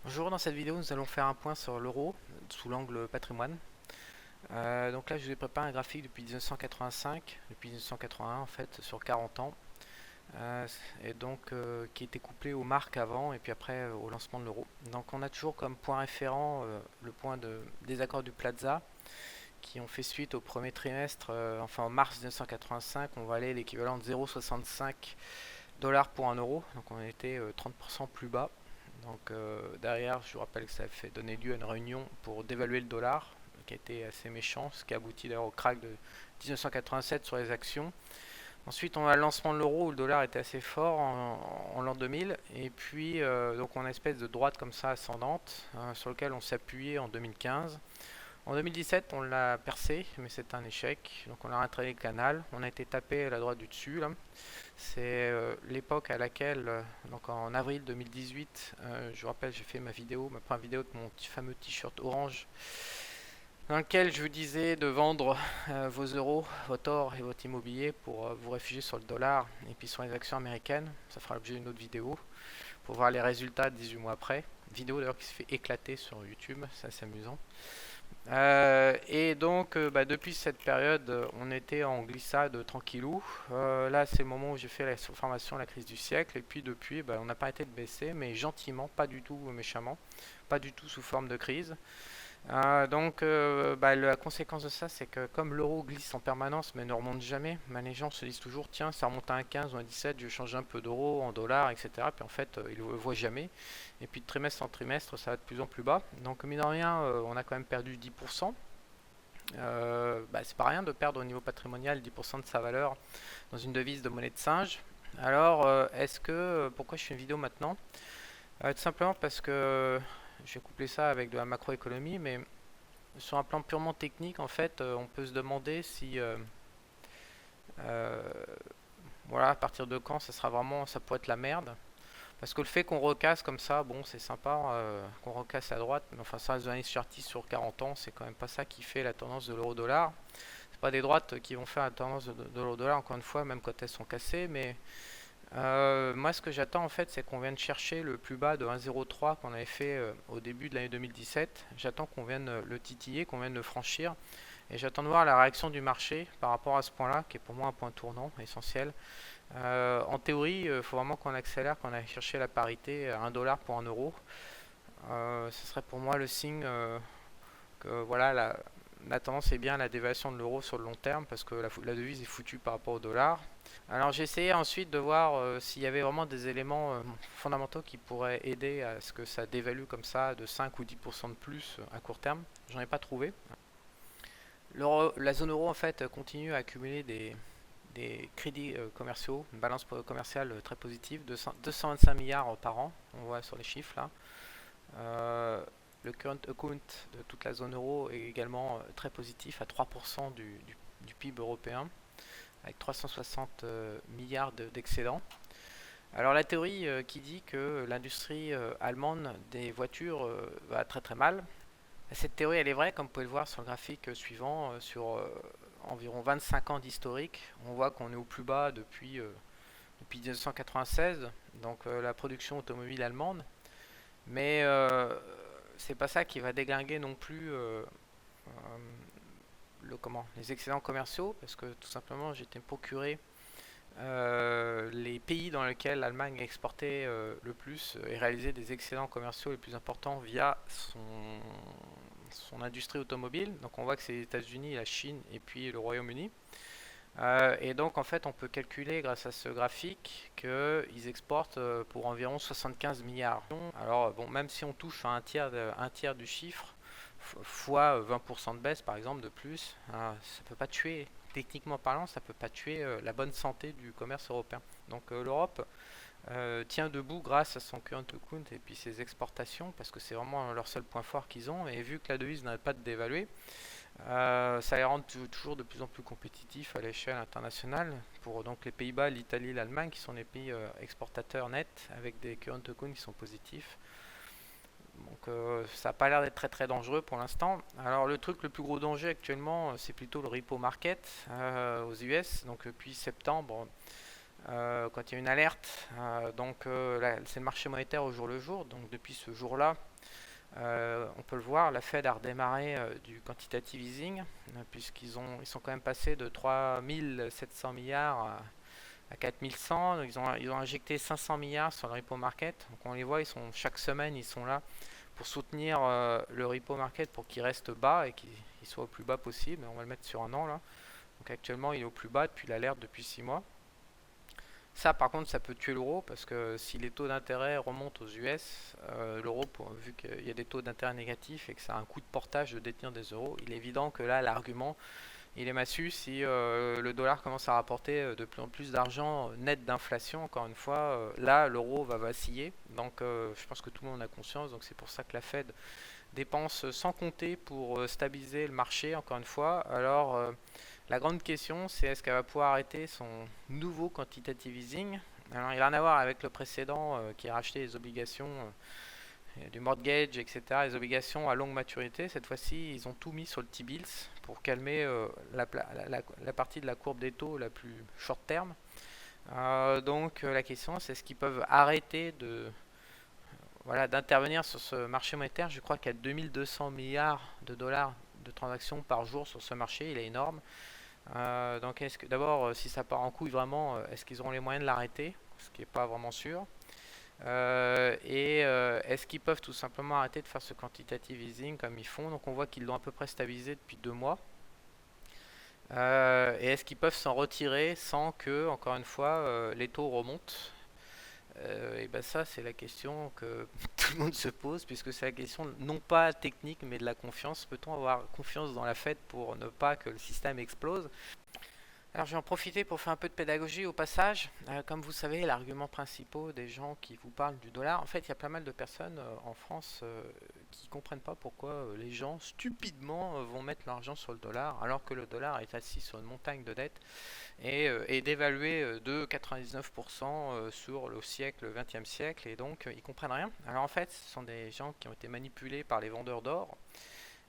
Bonjour, dans cette vidéo nous allons faire un point sur l'euro sous l'angle patrimoine. Donc là je vous ai préparé un graphique depuis 1985, depuis 1981 en fait, sur 40 ans, et donc qui était couplé aux marques avant et puis après au lancement de l'euro. Donc on a toujours comme point référent le point des accords du Plaza qui ont fait suite au premier trimestre, enfin en mars 1985, on valait l'équivalent de 0,65 dollars pour un euro, donc on était 30% plus bas. Donc derrière, je vous rappelle que ça a fait donner lieu à une réunion pour dévaluer le dollar, qui a été assez méchant, ce qui a abouti d'ailleurs au crack de 1987 sur les actions. Ensuite, on a le lancement de l'euro où le dollar était assez fort en l'an 2000, et puis donc on a une espèce de droite comme ça ascendante sur lequel on s'appuyait en 2015. En 2017, on l'a percé, mais c'est un échec. Donc on a retracé le canal. On a été tapé à la droite du dessus là. C'est l'époque à laquelle, donc en avril 2018, je vous rappelle, j'ai fait ma vidéo, ma première vidéo de mon fameux t-shirt orange, dans lequel je vous disais de vendre vos euros, votre or et votre immobilier pour vous réfugier sur le dollar et puis sur les actions américaines. Ça fera l'objet d'une autre vidéo pour voir les résultats 18 mois après. Vidéo d'ailleurs qui se fait éclater sur YouTube, c'est assez amusant. Et donc, depuis cette période, on était en glissade tranquillou. Là, c'est le moment où j'ai fait la formation La crise du siècle. Et puis, depuis, on n'a pas arrêté de baisser, mais gentiment, pas du tout méchamment, pas du tout sous forme de crise. La conséquence de ça, c'est que comme l'euro glisse en permanence mais ne remonte jamais, les gens se disent toujours tiens, ça remonte à un 15 ou un 17, je vais changer un peu d'euros en dollars, etc. Puis en fait, ils ne le voient jamais. Et puis de trimestre en trimestre, ça va de plus en plus bas. Donc, mine de rien, on a quand même perdu 10%. C'est pas rien de perdre au niveau patrimonial 10% de sa valeur dans une devise de monnaie de singe. Alors, pourquoi je fais une vidéo maintenant? Tout simplement parce que je vais coupler ça avec de la macroéconomie, mais sur un plan purement technique, en fait, on peut se demander si, euh, voilà, à partir de quand ça pourrait être la merde. Parce que le fait qu'on recasse comme ça, bon, c'est sympa, qu'on recasse à droite, mais enfin, ça reste un indice sur 40 ans, c'est quand même pas ça qui fait la tendance de l'euro-dollar. C'est pas des droites qui vont faire la tendance de l'euro-dollar, encore une fois, même quand elles sont cassées, mais moi, ce que j'attends en fait, c'est qu'on vienne chercher le plus bas de 1,03 qu'on avait fait au début de l'année 2017. J'attends qu'on vienne le titiller, qu'on vienne le franchir. Et j'attends de voir la réaction du marché par rapport à ce point-là, qui est pour moi un point tournant essentiel. En théorie, il faut vraiment qu'on accélère, qu'on aille chercher la parité à 1 dollar pour 1 euro. Ce serait pour moi le signe que voilà, la tendance est bien la dévaluation de l'euro sur le long terme parce que la devise est foutue par rapport au dollar. Alors j'ai essayé ensuite de voir s'il y avait vraiment des éléments fondamentaux qui pourraient aider à ce que ça dévalue comme ça de 5 ou 10% de plus à court terme. J'en ai pas trouvé. La zone euro en fait continue à accumuler des crédits commerciaux, une balance commerciale très positive, 225 milliards par an, on voit sur les chiffres là. Euh, le current account de toute la zone euro est également très positif à 3% du PIB européen, avec 360 milliards d'excédents. Alors la théorie qui dit que l'industrie allemande des voitures va très très mal, cette théorie elle est vraie, comme vous pouvez le voir sur le graphique suivant, sur environ 25 ans d'historique. On voit qu'on est au plus bas depuis 1996, donc la production automobile allemande. Mais c'est pas ça qui va déglinguer non plus les excédents commerciaux, parce que tout simplement j'ai été procuré les pays dans lesquels l'Allemagne exportait le plus et réalisait des excédents commerciaux les plus importants via son industrie automobile. Donc on voit que c'est les États-Unis, la Chine et puis le Royaume-Uni. Et donc en fait on peut calculer grâce à ce graphique qu'ils exportent pour environ 75 milliards. Alors bon, même si on touche à un tiers du chiffre, fois 20% de baisse par exemple de plus, ça peut pas tuer, techniquement parlant, ça peut pas tuer la bonne santé du commerce européen. Donc l'Europe tient debout grâce à son current account et puis ses exportations, parce que c'est vraiment leur seul point fort qu'ils ont, et vu que la devise n'arrête pas de dévaluer, ça les rend toujours de plus en plus compétitifs à l'échelle internationale pour donc les Pays-Bas, l'Italie, l'Allemagne qui sont les pays exportateurs nets avec des current accounts qui sont positifs. Donc ça n'a pas l'air d'être très très dangereux pour l'instant. Alors le truc le plus gros danger actuellement c'est plutôt le repo market aux US. Donc depuis septembre quand il y a une alerte. Donc là, c'est le marché monétaire au jour le jour. Donc depuis ce jour-là, on peut le voir, la Fed a redémarré du quantitative easing, ils sont quand même passés de 3700 milliards à 4100. Donc ils ont injecté 500 milliards sur le repo market. Donc on les voit, chaque semaine ils sont là pour soutenir le repo market pour qu'il reste bas et qu'il soit au plus bas possible. On va le mettre sur un an là. Donc actuellement il est au plus bas depuis l'alerte depuis 6 mois. Ça, par contre, ça peut tuer l'euro parce que si les taux d'intérêt remontent aux US, l'euro, vu qu'il y a des taux d'intérêt négatifs et que ça a un coût de portage de détenir des euros, il est évident que là, l'argument, il est massu si le dollar commence à rapporter de plus en plus d'argent net d'inflation. Encore une fois, là, l'euro va vaciller. Donc, je pense que tout le monde en a conscience. Donc, c'est pour ça que la Fed dépense sans compter pour stabiliser le marché, encore une fois. Alors, la grande question, c'est est-ce qu'elle va pouvoir arrêter son nouveau quantitative easing. Alors, il n'a rien à voir avec le précédent qui a racheté les obligations du mortgage, etc., les obligations à longue maturité. Cette fois-ci, ils ont tout mis sur le T-bills pour calmer la partie de la courbe des taux la plus short terme. Donc, la question, c'est est-ce qu'ils peuvent arrêter d'intervenir sur ce marché monétaire. Je crois qu'il y a 2200 milliards de dollars de transactions par jour sur ce marché, il est énorme. Donc d'abord, si ça part en couille vraiment, est-ce qu'ils auront les moyens de l'arrêter? Ce qui n'est pas vraiment sûr. Est-ce qu'ils peuvent tout simplement arrêter de faire ce quantitative easing comme ils font? Donc on voit qu'ils l'ont à peu près stabilisé depuis 2 mois. Et est-ce qu'ils peuvent s'en retirer sans que, encore une fois, les taux remontent? Et ben ça, c'est la question que tout le monde se pose, puisque c'est la question non pas technique, mais de la confiance. Peut-on avoir confiance dans la Fed pour ne pas que le système explose? Alors je vais en profiter pour faire un peu de pédagogie au passage. Comme vous savez, l'argument principal des gens qui vous parlent du dollar, en fait, il y a pas mal de personnes en France qui ne comprennent pas pourquoi les gens stupidement vont mettre l'argent sur le dollar, alors que le dollar est assis sur une montagne de dettes et dévalué de 99% sur le siècle, le 20e siècle, et donc ils comprennent rien. Alors en fait, ce sont des gens qui ont été manipulés par les vendeurs d'or.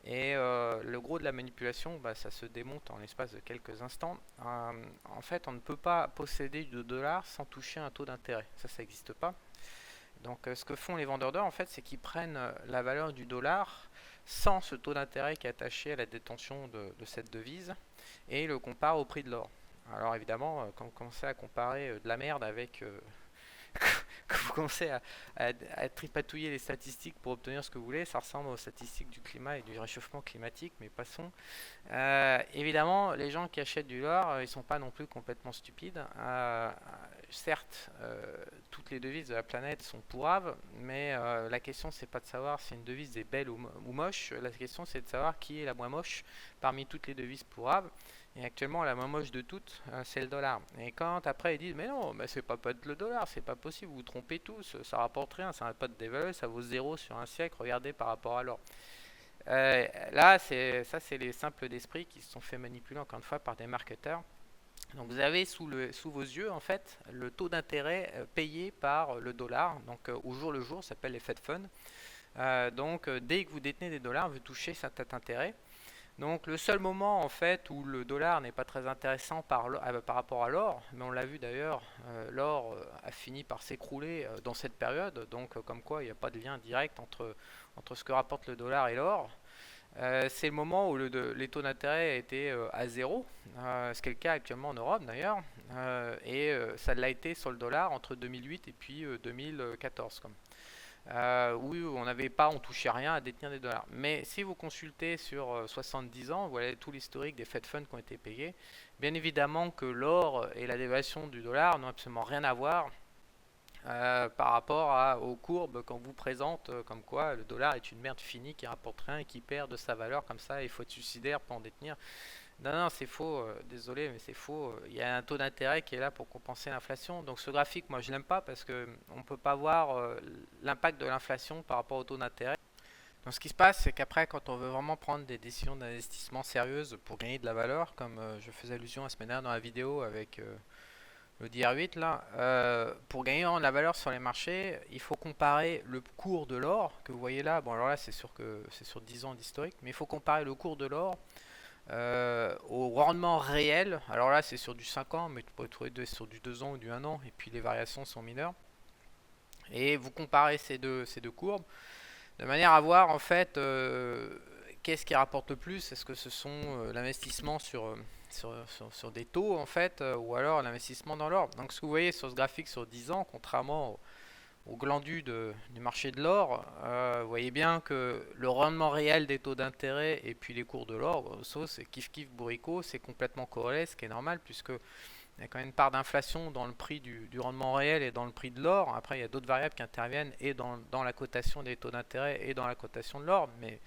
Et le gros de la manipulation, ça se démonte en l'espace de quelques instants. En fait, on ne peut pas posséder du dollar sans toucher un taux d'intérêt. Ça n'existe pas. Donc ce que font les vendeurs d'or, en fait, c'est qu'ils prennent la valeur du dollar sans ce taux d'intérêt qui est attaché à la détention de cette devise et le comparent au prix de l'or. Alors évidemment, quand vous commencez à comparer de la merde avec quand vous commencez à tripatouiller les statistiques pour obtenir ce que vous voulez, ça ressemble aux statistiques du climat et du réchauffement climatique, mais passons. Évidemment, les gens qui achètent du dollar, ils sont pas non plus complètement stupides. Certes, toutes les devises de la planète sont pourraves, mais la question c'est pas de savoir si une devise est belle ou moche. La question c'est de savoir qui est la moins moche parmi toutes les devises pourraves. Et actuellement, la moins moche de toutes, c'est le dollar. Et quand après ils disent, mais non, mais c'est pas le dollar, c'est pas possible, vous vous trompez tous, ça rapporte rien, ça n'arrête pas de dévaluer, ça vaut 0 sur un siècle, regardez par rapport à l'or. Là, c'est les simples d'esprit qui se sont fait manipuler encore une fois par des marketeurs. Donc vous avez sous vos yeux en fait le taux d'intérêt payé par le dollar, donc au jour le jour, ça s'appelle les Fed Funds. Donc dès que vous détenez des dollars, vous touchez cet intérêt. Donc le seul moment en fait où le dollar n'est pas très intéressant par rapport à l'or, mais on l'a vu d'ailleurs, l'or a fini par s'écrouler dans cette période, donc comme quoi il n'y a pas de lien direct entre ce que rapporte le dollar et l'or. C'est le moment où les taux d'intérêt étaient à zéro, ce qui est le cas actuellement en Europe d'ailleurs, et ça l'a été sur le dollar entre 2008 et puis 2014. Où on touchait rien à détenir des dollars. Mais si vous consultez sur 70 ans, vous voyez tout l'historique des Fed Funds qui ont été payés. Bien évidemment que l'or et la dévaluation du dollar n'ont absolument rien à voir par rapport aux courbes qu'on vous présente, comme quoi le dollar est une merde finie qui rapporte rien et qui perd de sa valeur comme ça, il faut être suicidaire pour en détenir. Non, c'est faux, désolé, mais c'est faux. Il y a un taux d'intérêt qui est là pour compenser l'inflation. Donc ce graphique, moi je l'aime pas parce que on peut pas voir l'impact de l'inflation par rapport au taux d'intérêt. Donc ce qui se passe, c'est qu'après, quand on veut vraiment prendre des décisions d'investissement sérieuses pour gagner de la valeur, comme je faisais allusion la semaine dernière dans la vidéo avec le DR8 là, pour gagner de la valeur sur les marchés, il faut comparer le cours de l'or que vous voyez là. Bon alors là c'est sûr que c'est sur 10 ans d'historique, mais il faut comparer le cours de l'or au rendement réel. Alors là, c'est sur du 5 ans, mais tu pourrais trouver sur du 2 ans ou du 1 an, et puis les variations sont mineures. Et vous comparez ces deux courbes de manière à voir en fait qu'est-ce qui rapporte le plus. Est-ce que ce sont l'investissement sur des taux en fait, ou alors l'investissement dans l'or. Donc ce que vous voyez sur ce graphique sur 10 ans, contrairement au glandu du marché de l'or, vous voyez bien que le rendement réel des taux d'intérêt et puis les cours de l'or, grosso, c'est kiff kiff bourricot, c'est complètement corrélé, ce qui est normal puisque il y a quand même une part d'inflation dans le prix du rendement réel et dans le prix de l'or. Après, il y a d'autres variables qui interviennent et dans la cotation des taux d'intérêt et dans la cotation de l'or. Mais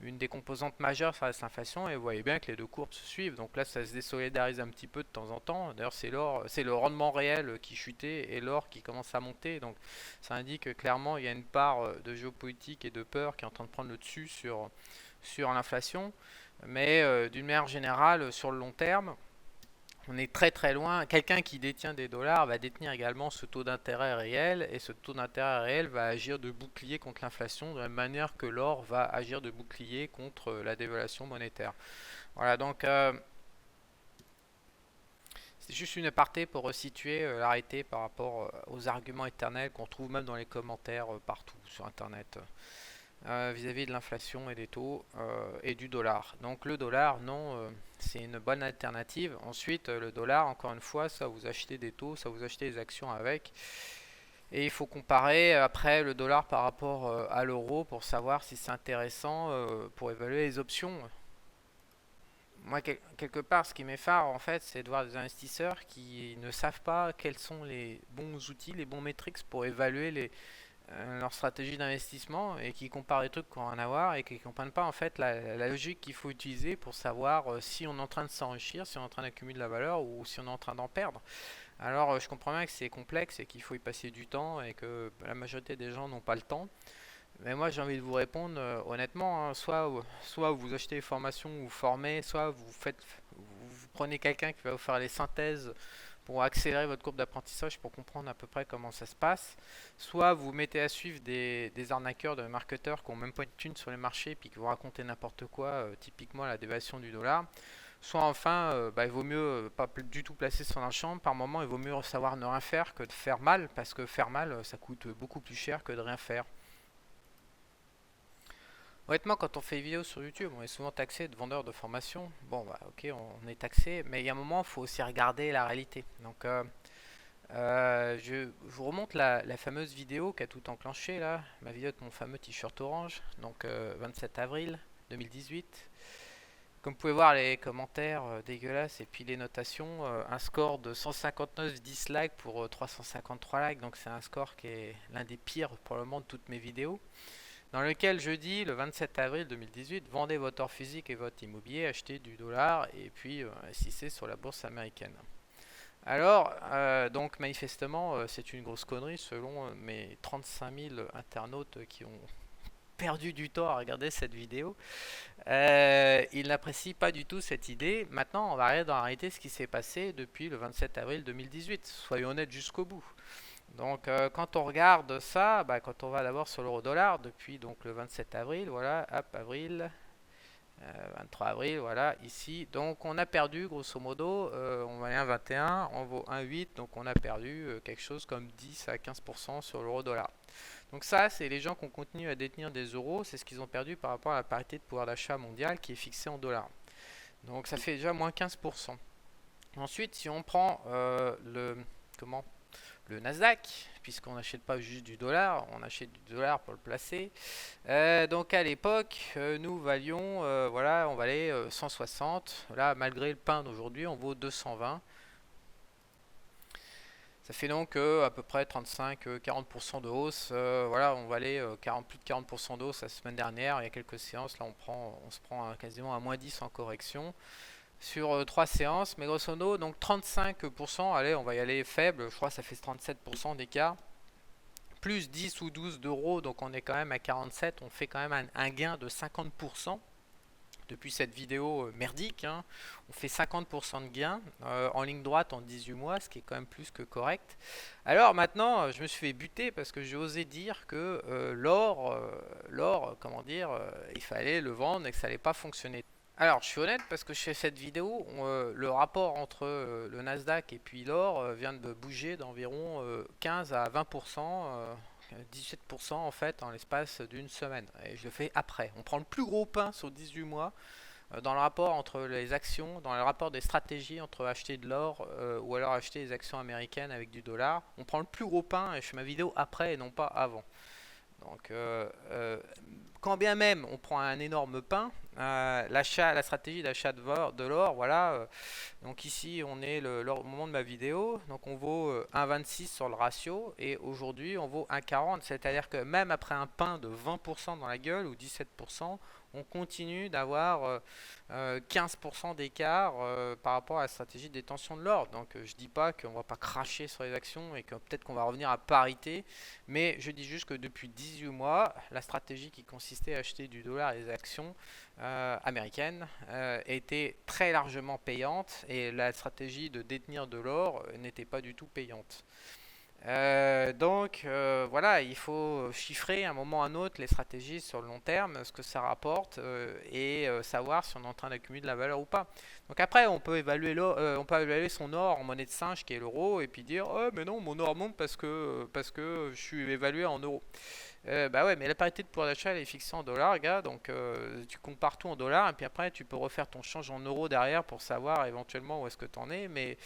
une des composantes majeures, ça reste l'inflation. Et vous voyez bien que les deux courbes se suivent. Donc là, ça se désolidarise un petit peu de temps en temps. D'ailleurs, c'est le rendement réel qui chutait et l'or qui commence à monter. Donc ça indique que clairement, il y a une part de géopolitique et de peur qui est en train de prendre le dessus sur l'inflation. Mais d'une manière générale, sur le long terme, on est très très loin. Quelqu'un qui détient des dollars va détenir également ce taux d'intérêt réel, et ce taux d'intérêt réel va agir de bouclier contre l'inflation de la même manière que l'or va agir de bouclier contre la dévaluation monétaire. Voilà, donc c'est juste une aparté pour resituer l'arrêté par rapport aux arguments éternels qu'on trouve même dans les commentaires partout sur internet vis-à-vis de l'inflation et des taux et du dollar. Donc le dollar, non, c'est une bonne alternative. Ensuite, le dollar, encore une fois, ça vous achetez des taux, ça vous achetez des actions avec. Et il faut comparer après le dollar par rapport à l'euro pour savoir si c'est intéressant pour évaluer les options. Moi, quelque part, ce qui m'effare, en fait, c'est de voir des investisseurs qui ne savent pas quels sont les bons outils, les bons métriques pour évaluer leur stratégie d'investissement, et qui comparent des trucs qui n'ont rien à voir et qui ne comprennent pas en fait la logique qu'il faut utiliser pour savoir si on est en train de s'enrichir, si on est en train d'accumuler de la valeur ou si on est en train d'en perdre. Alors je comprends bien que c'est complexe et qu'il faut y passer du temps et que la majorité des gens n'ont pas le temps. Mais moi j'ai envie de vous répondre honnêtement, hein, soit vous achetez des formations, vous formez, soit vous prenez quelqu'un qui va vous faire les synthèses pour accélérer votre courbe d'apprentissage pour comprendre à peu près comment ça se passe. Soit vous mettez à suivre des arnaqueurs, de marketeurs qui n'ont même pas de thunes sur les marchés et puis qui vont raconter n'importe quoi, typiquement la dévaluation du dollar. Soit enfin, il vaut mieux pas du tout placer son argent. Par moment, il vaut mieux savoir ne rien faire que de faire mal, parce que faire mal, ça coûte beaucoup plus cher que de rien faire. Honnêtement, quand on fait des vidéos sur YouTube, on est souvent taxé de vendeur de formation. Bon, bah ok, on est taxé, mais il y a un moment, il faut aussi regarder la réalité. Donc, je vous remonte la fameuse vidéo qui a tout enclenché là, ma vidéo de mon fameux t-shirt orange, donc 27 avril 2018. Comme vous pouvez voir les commentaires dégueulasses et puis les notations, un score de 159 dislikes pour 353 likes, donc c'est un score qui est l'un des pires probablement de toutes mes vidéos, dans lequel je dis le 27 avril 2018, vendez votre or physique et votre immobilier, achetez du dollar et puis investissez sur la bourse américaine. Alors, donc manifestement, c'est une grosse connerie selon mes 35 000 internautes qui ont perdu du temps à regarder cette vidéo. Ils n'apprécient pas du tout cette idée. Maintenant, on va regarder dans la réalité ce qui s'est passé depuis le 27 avril 2018. Soyons honnêtes jusqu'au bout. Donc, quand on regarde ça, quand on va d'abord sur l'euro-dollar, depuis donc le 27 avril, voilà, hop, avril, 23 avril, voilà, ici. Donc on a perdu, grosso modo, on valait 1,21, on vaut 1,8, donc on a perdu quelque chose comme 10 à 15% sur l'euro-dollar. Donc ça, c'est les gens qui ont continué à détenir des euros, c'est ce qu'ils ont perdu par rapport à la parité de pouvoir d'achat mondial qui est fixée en dollars. Donc ça fait déjà moins 15%. Ensuite, si on prend le Nasdaq, puisqu'on n'achète pas juste du dollar, on achète du dollar pour le placer. Donc à l'époque, nous valions, voilà, on valait 160. Là, malgré le pain d'aujourd'hui, on vaut 220. Ça fait donc à peu près 35-40% de hausse. Voilà, on valait plus de 40% de hausse la semaine dernière. Il y a quelques séances, là on se prend quasiment à moins 10 en correction sur 3 séances, mais grosso modo, donc 35%, allez, on va y aller faible, je crois que ça fait 37% d'écart, plus 10 ou 12 d'euros, donc on est quand même à 47, on fait quand même un gain de 50% depuis cette vidéo merdique, hein. On fait 50% de gain en ligne droite en 18 mois, ce qui est quand même plus que correct. Alors maintenant, je me suis fait buter parce que j'ai osé dire que l'or, comment dire, il fallait le vendre et que ça n'allait pas fonctionner. Alors, je suis honnête parce que je fais cette vidéo, le rapport entre le Nasdaq et puis l'or vient de bouger d'environ 15 à 20%, 17% en fait en l'espace d'une semaine. Et je le fais après. On prend le plus gros pain sur 18 mois dans le rapport entre les actions, dans le rapport des stratégies entre acheter de l'or ou alors acheter des actions américaines avec du dollar. On prend le plus gros pain et je fais ma vidéo après et non pas avant. Donc, quand bien même on prend un énorme pain, la stratégie d'achat de l'or, voilà. Donc ici, on est au moment de ma vidéo, donc on vaut 1,26 sur le ratio et aujourd'hui on vaut 1,40. C'est-à-dire que même après un pain de 20% dans la gueule ou 17%, on continue d'avoir 15% d'écart par rapport à la stratégie de détention de l'or. Donc je dis pas qu'on va pas cracher sur les actions et que peut-être qu'on va revenir à parité, mais je dis juste que depuis 18 mois, la stratégie qui consistait à acheter du dollar et des actions américaines était très largement payante et la stratégie de détenir de l'or n'était pas du tout payante. Voilà, il faut chiffrer à un moment ou à un autre les stratégies sur le long terme, ce que ça rapporte et savoir si on est en train d'accumuler de la valeur ou pas. Donc après, on peut évaluer son or en monnaie de singe qui est l'euro et puis dire oh mais non mon or monte parce que je suis évalué en euros. Bah ouais, mais la parité de pouvoir d'achat elle est fixée en dollars, gars. Donc tu compares tout en dollars et puis après tu peux refaire ton change en euros derrière pour savoir éventuellement où est-ce que tu en es. Mais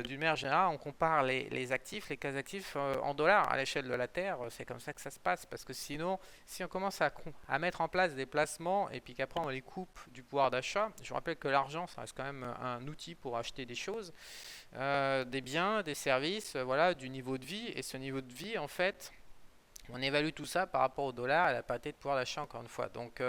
d'une manière générale, on compare les actifs, les cas actifs en dollars à l'échelle de la Terre. C'est comme ça que ça se passe parce que sinon, si on commence à mettre en place des placements et puis qu'après on les coupe du pouvoir d'achat, je vous rappelle que l'argent ça reste quand même un outil pour acheter des choses, des biens, des services, voilà, du niveau de vie. Et ce niveau de vie en fait on évalue tout ça par rapport au dollar et à la parité de pouvoir d'achat encore une fois. Donc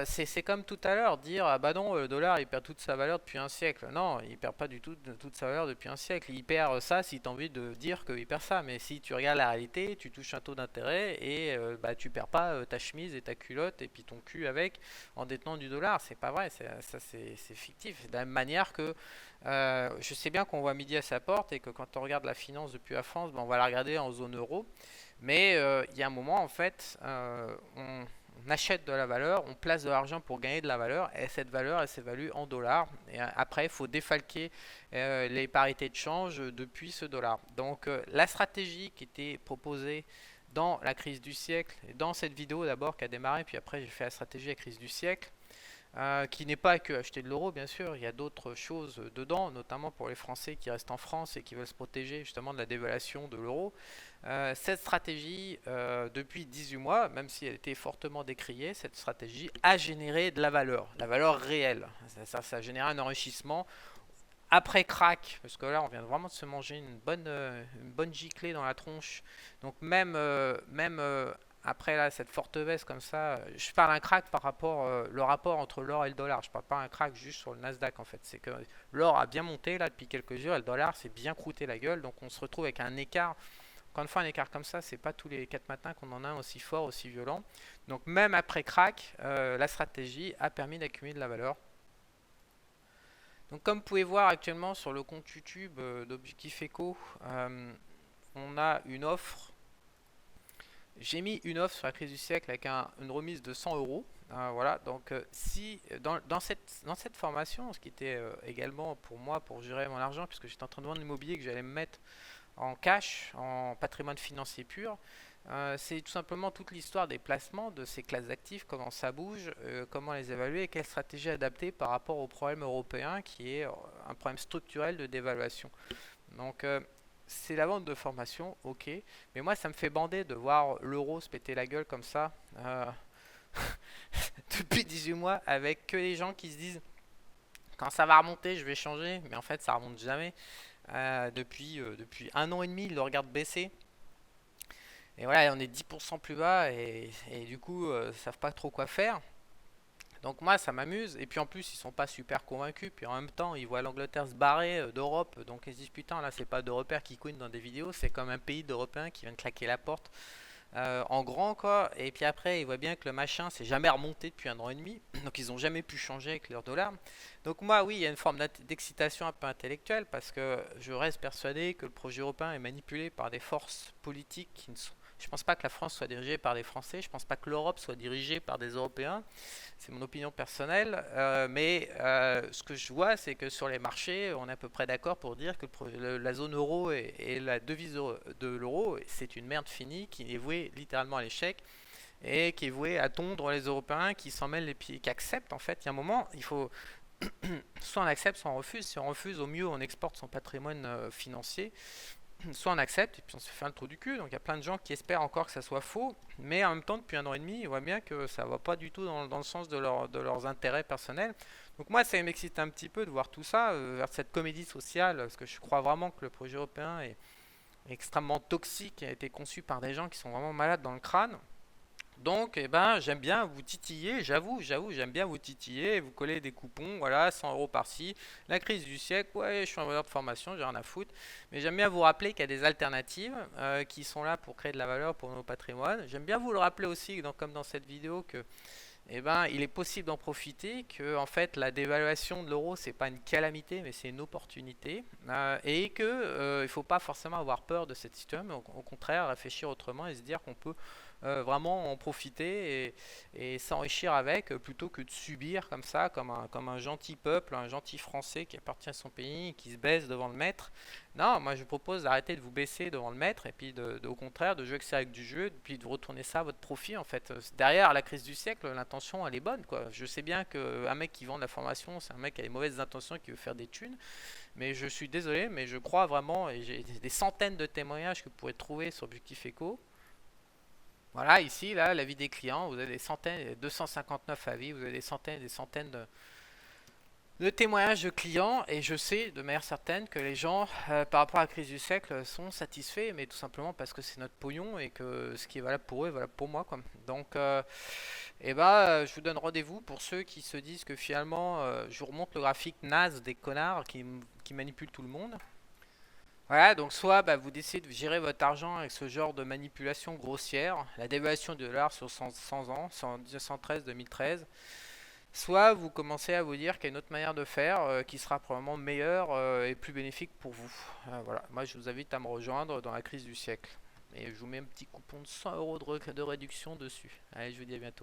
c'est comme tout à l'heure, dire ah bah non le dollar il perd toute sa valeur depuis un siècle. Non, il perd pas du tout toute sa valeur depuis un siècle. Il perd ça si tu as envie de dire qu'il perd ça. Mais si tu regardes la réalité, tu touches un taux d'intérêt et bah tu perds pas ta chemise et ta culotte et puis ton cul avec en détenant du dollar. C'est pas vrai, c'est fictif. De la même manière que je sais bien qu'on voit midi à sa porte et que quand on regarde la finance depuis la France, ben, on va la regarder en zone euro. Mais il y a un moment, en fait, on achète de la valeur, on place de l'argent pour gagner de la valeur, et cette valeur, elle s'évalue en dollars. Et après, il faut défalquer les parités de change depuis ce dollar. Donc, la stratégie qui était proposée dans la crise du siècle, et dans cette vidéo d'abord qui a démarré, puis après j'ai fait la stratégie de la crise du siècle, qui n'est pas que acheter de l'euro, bien sûr. Il y a d'autres choses dedans, notamment pour les Français qui restent en France et qui veulent se protéger justement de la dévaluation de l'euro. Cette stratégie, depuis 18 mois, même si elle était fortement décriée, cette stratégie a généré de la valeur réelle. Ça a généré un enrichissement après crack, parce que là on vient vraiment de se manger une bonne giclée dans la tronche. Donc même après là cette forte baisse comme ça, je parle un crack par rapport le rapport entre l'or et le dollar. Je parle pas un crack juste sur le Nasdaq en fait. C'est que l'or a bien monté là depuis quelques jours et le dollar s'est bien croûté la gueule. Donc on se retrouve avec un écart. Encore une fois, un écart comme ça, c'est pas tous les 4 matins qu'on en a un aussi fort, aussi violent. Donc même après crack, la stratégie a permis d'accumuler de la valeur. Donc comme vous pouvez voir actuellement sur le compte YouTube d'Objectif Eco, on a une offre. J'ai mis une offre sur la crise du siècle avec une remise de 100 euros. Voilà, donc si dans cette formation, ce qui était également pour moi pour gérer mon argent, puisque j'étais en train de vendre l'immobilier que j'allais me mettre en cash, en patrimoine financier pur, c'est tout simplement toute l'histoire des placements de ces classes d'actifs, comment ça bouge, comment les évaluer et quelle stratégie adapter par rapport au problème européen qui est un problème structurel de dévaluation. Donc c'est la vente de formation, ok, mais moi ça me fait bander de voir l'euro se péter la gueule comme ça depuis 18 mois avec que les gens qui se disent quand ça va remonter je vais changer, mais en fait ça remonte jamais. Depuis un an et demi, ils le regardent baisser. Et voilà, on est 10% plus bas et du coup, ils savent pas trop quoi faire. Donc moi, ça m'amuse. Et puis en plus, ils sont pas super convaincus. Puis en même temps, ils voient l'Angleterre se barrer d'Europe. Donc ils se disent, putain, là, c'est pas d'Européens qui couinent dans des vidéos. C'est comme un pays d'Européens qui vient de claquer la porte en grand, quoi. Et puis après, ils voient bien que le machin, c'est jamais remonté depuis un an et demi. Donc ils ont jamais pu changer avec leur dollar. Donc moi, oui, il y a une forme d'excitation un peu intellectuelle parce que je reste persuadé que le projet européen est manipulé par des forces politiques qui ne sont Je pense pas que la France soit dirigée par des Français, je pense pas que l'Europe soit dirigée par des Européens. C'est mon opinion personnelle, mais ce que je vois, c'est que sur les marchés, on est à peu près d'accord pour dire que la zone euro et la devise de l'euro, c'est une merde finie qui est vouée littéralement à l'échec et qui est vouée à tondre les Européens qui s'en mêlent les pieds, qui acceptent en fait. Il y a un moment, il faut soit on accepte, soit on refuse. Si on refuse, au mieux on exporte son patrimoine financier, soit on accepte et puis on se fait un trou du cul. Donc il y a plein de gens qui espèrent encore que ça soit faux, mais en même temps depuis un an et demi, ils voient bien que ça va pas du tout dans le sens de leurs intérêts personnels. Donc moi ça m'excite un petit peu de voir tout ça vers cette comédie sociale, parce que je crois vraiment que le projet européen est extrêmement toxique et a été conçu par des gens qui sont vraiment malades dans le crâne. Donc, eh ben, j'aime bien vous titiller, j'aime bien vous titiller, vous coller des coupons, voilà, 100 euros par-ci. La crise du siècle, ouais, je suis en valeur de formation, j'ai rien à foutre. Mais j'aime bien vous rappeler qu'il y a des alternatives qui sont là pour créer de la valeur pour nos patrimoines. J'aime bien vous le rappeler aussi, comme dans cette vidéo, que eh ben, il est possible d'en profiter, que en fait la dévaluation de l'euro c'est pas une calamité mais c'est une opportunité et que il faut pas forcément avoir peur de cette situation, mais au contraire réfléchir autrement et se dire qu'on peut vraiment en profiter et s'enrichir avec plutôt que de subir comme ça, comme un gentil peuple, un gentil Français qui appartient à son pays et qui se baisse devant le maître. Non, moi je vous propose d'arrêter de vous baisser devant le maître et puis au contraire de jouer avec ça avec du jeu, puis de retourner ça à votre profit en fait. Derrière la crise du siècle, l'intention elle est bonne quoi. Je sais bien qu'un mec qui vend de la formation, c'est un mec qui a des mauvaises intentions et qui veut faire des thunes, mais je suis désolé, mais je crois vraiment, et j'ai des centaines de témoignages que vous pourrez trouver sur Objectif Eco. Voilà, ici, là, l'avis des clients, vous avez des centaines, 259 avis, vous avez des centaines et des centaines de témoignages de clients, et je sais de manière certaine que les gens, par rapport à la crise du siècle, sont satisfaits, mais tout simplement parce que c'est notre pognon et que ce qui est valable pour eux est valable pour moi, quoi. Donc, je vous donne rendez-vous pour ceux qui se disent que finalement, je vous remonte le graphique naze des connards qui manipulent tout le monde. Voilà, donc soit vous décidez de gérer votre argent avec ce genre de manipulation grossière, la dévaluation du dollar sur 100 ans, 1913-2013, soit vous commencez à vous dire qu'il y a une autre manière de faire qui sera probablement meilleure et plus bénéfique pour vous. Voilà, moi je vous invite à me rejoindre dans la crise du siècle. Et je vous mets un petit coupon de 100 euros de réduction dessus. Allez, je vous dis à bientôt.